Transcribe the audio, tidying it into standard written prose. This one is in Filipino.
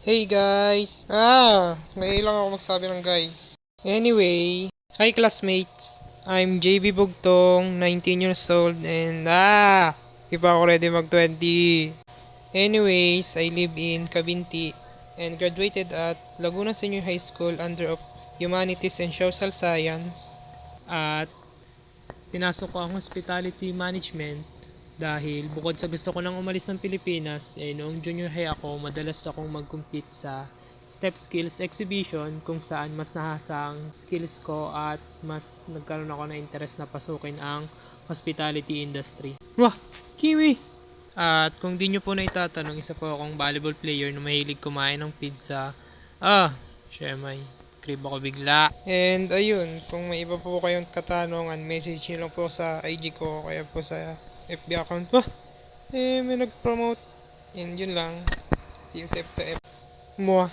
Hey guys! Ngayon lang ako magsabi ng guys. Anyway, hi classmates! I'm JB Bugtong, 19 years old and di pa ako ready mag 20. Anyways, I live in Cabinti and graduated at Laguna Senior High School under of Humanities and Social Science. At pinasok ko ang Hospitality Management dahil bukod sa gusto ko nang umalis ng Pilipinas, noong junior high ako, madalas akong mag-compete sa Step Skills Exhibition kung saan mas nahasa ang skills ko at mas nagkaroon ako ng interest na pasukin ang hospitality industry. Wah! Kiwi! At kung di nyo po na itatanong, isa po akong volleyball player na mahilig kumain ng pizza. Syemay. Crib ako bigla. And ayun, kung may iba po kayong katanungan, message nyo lang po sa IG ko, kaya po sa FB account ko. May nag-promote. And yun lang. See you sa FTF. Mwah.